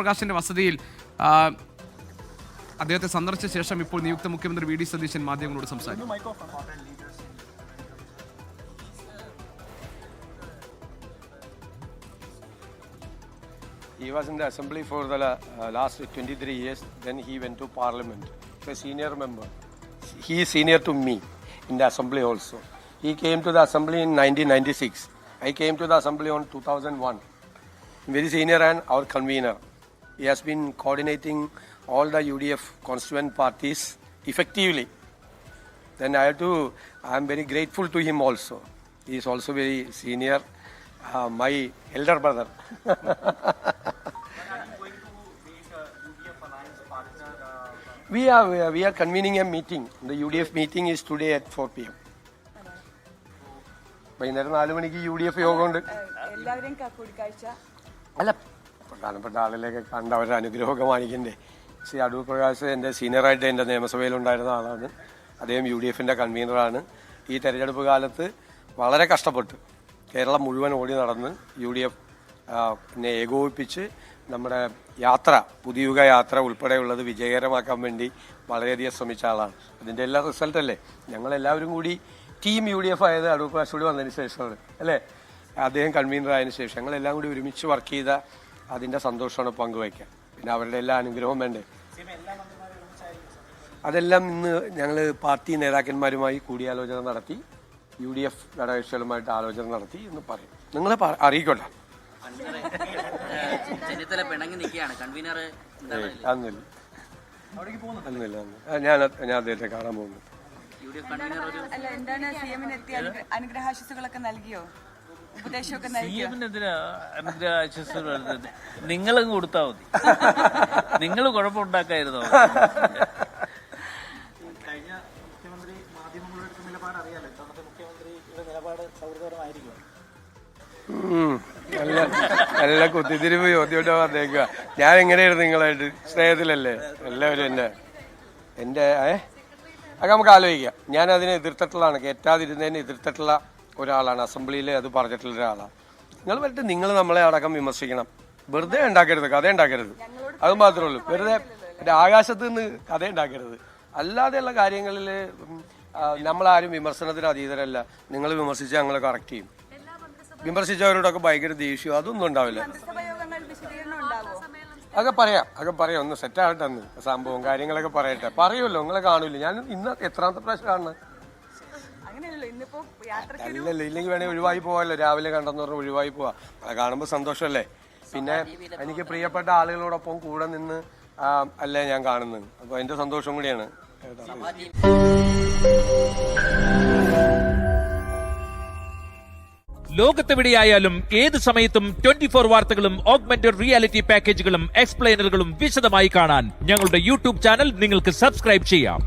പ്രകാശിന്റെ വസതിയിൽ അദ്ദേഹത്തെ സന്ദർശിച്ച ശേഷം ഇപ്പോൾ നിയുക്ത മുഖ്യമന്ത്രി വി ഡി സതീശൻ മാധ്യമങ്ങളോട് സംസാരിച്ചു. He was in the assembly for the last 23 years. Then he went to parliament. A senior member. He is senior to me in the assembly also. He came to the assembly in 1996. I came to the assembly on 2001. Very senior and our convener. He has been coordinating all the UDF constituent parties effectively. Then I am very grateful to him also. He is also very senior. My elder brother. We are convening a meeting. The UDF meeting is today at 4 p.m. വൈകുന്നേരം 4 മണിക്ക് UDF യോഗമുണ്ട്. അല്ല, പ്രധാനപ്പെട്ട ആളിലേക്ക് കണ്ട അവരുടെ അനുഗ്രഹമൊക്കെ കാണിക്കണ്ടേ. ശ്രീ അടൂർ പ്രകാശ് എൻ്റെ സീനിയറായിട്ട് എൻ്റെ നിയമസഭയിലുണ്ടായിരുന്ന ആളാണ്. അദ്ദേഹം UDFൻ്റെ കൺവീനറാണ്. ഈ തെരഞ്ഞെടുപ്പ് കാലത്ത് വളരെ കഷ്ടപ്പെട്ട് കേരളം മുഴുവൻ ഓടി നടന്ന് UDF പിന്നെ ഏകോപിപ്പിച്ച് നമ്മുടെ യാത്ര, പുതിയുഗ യാത്ര ഉൾപ്പെടെയുള്ളത് വിജയകരമാക്കാൻ വേണ്ടി വളരെയധികം ശ്രമിച്ച ആളാണ്. അതിൻ്റെ എല്ലാ റിസൾട്ടല്ലേ. ഞങ്ങളെല്ലാവരും കൂടി ടീം UDF ആയത് അടൂർ പ്രകാശ് കൂടി വന്നതിന് ശേഷമാണ് അല്ലേ. അദ്ദേഹം കൺവീനർ ആയതിനു ശേഷം ഞങ്ങളെല്ലാം കൂടി ഒരുമിച്ച് വർക്ക് ചെയ്ത അതിൻ്റെ സന്തോഷമാണ് പങ്കുവയ്ക്കാൻ. പിന്നെ അവരുടെ എല്ലാ അനുഗ്രഹവും വേണ്ടേ. അതെല്ലാം ഇന്ന് ഞങ്ങൾ പാർട്ടി നേതാക്കന്മാരുമായി കൂടിയാലോചന നടത്തി, UDF ഘടകകക്ഷികളുമായിട്ട് ആലോചന നടത്തി എന്ന് പറയും. നിങ്ങളെ അറിയിക്കോട്ടെ. ഞാൻ അദ്ദേഹത്തെ കാണാൻ പോകുന്നു. നിങ്ങളും കൊടുത്താൽ മതി. നിങ്ങൾ കുഴപ്പമുണ്ടാക്കായിരുന്നോ? കഴിഞ്ഞ മുഖ്യമന്ത്രി മാധ്യമങ്ങളുടെ നിലപാട് അറിയാലോ. ഇത്തവണത്തെ മുഖ്യമന്ത്രിയുടെ നിലപാട് സൗഹൃദപരമായിരിക്കും. നല്ല കുത്തിത്തിരിവ് ചോദ്യോട്ടോ വന്നേക്കുക. ഞാൻ എങ്ങനെയായിരുന്നു നിങ്ങളായിട്ട് സ്നേഹത്തിലല്ലേ എല്ലാവരും എൻ്റെ അതൊക്കെ നമുക്ക് ആലോചിക്കാം. ഞാൻ അതിനെ എതിർത്തിട്ടുള്ളതാണ്, കയറ്റാതിരുന്നതിന് എതിർത്തിട്ടുള്ള ഒരാളാണ്. അസംബ്ലിയിൽ അത് പറഞ്ഞിട്ടുള്ള ഒരാളാണ്. നിങ്ങൾ വന്നിട്ട് നിങ്ങൾ നമ്മളെ അടക്കം വിമർശിക്കണം. വെറുതെ ഉണ്ടാക്കരുത്, കഥ ഉണ്ടാക്കരുത്. അത് മാത്രമേ ഉള്ളൂ. വെറുതെ ആകാശത്ത് നിന്ന് കഥ ഉണ്ടാക്കരുത്. അല്ലാതെയുള്ള കാര്യങ്ങളിൽ നമ്മളാരും വിമർശനത്തിന് അതീതരല്ല. നിങ്ങൾ വിമർശിച്ച് ഞങ്ങൾ കറക്റ്റ് ചെയ്യും. വിമർശിച്ചവരോടൊക്കെ ഭയങ്കര ദേഷ്യം അതൊന്നും ഉണ്ടാവില്ല. അതൊക്കെ പറയാം. ഒന്ന് സെറ്റാകട്ടെ, അന്ന് സംഭവം കാര്യങ്ങളൊക്കെ പറയട്ടെ. പറയുമല്ലോ, നിങ്ങളെ കാണൂല. ഞാൻ ഇന്ന് എത്രാമത്തെ പ്രാവശ്യം കാണുന്നത് അല്ലല്ലോ. ഇല്ലെങ്കിൽ വേണമെങ്കിൽ ഒഴിവായി പോവാമല്ലോ. രാവിലെ കണ്ടെന്ന് പറഞ്ഞാൽ ഒഴിവായി പോവാ. അത് കാണുമ്പോൾ സന്തോഷമല്ലേ. പിന്നെ എനിക്ക് പ്രിയപ്പെട്ട ആളുകളോടൊപ്പം കൂടെ നിന്ന് അല്ലേ ഞാൻ കാണുന്നത്. അപ്പോൾ എൻ്റെ സന്തോഷം കൂടിയാണ്. ലോകത്തെവിടെയായാലും ഏത് സമയത്തും 24 വാർത്തകളും ഓഗ്മെന്റഡ് റിയാലിറ്റി പാക്കേജുകളും എക്സ്പ്ലെയിനറുകളും വിശദമായി കാണാൻ ഞങ്ങളുടെ യൂട്യൂബ് ചാനൽ നിങ്ങൾക്ക് സബ്സ്ക്രൈബ് ചെയ്യാം.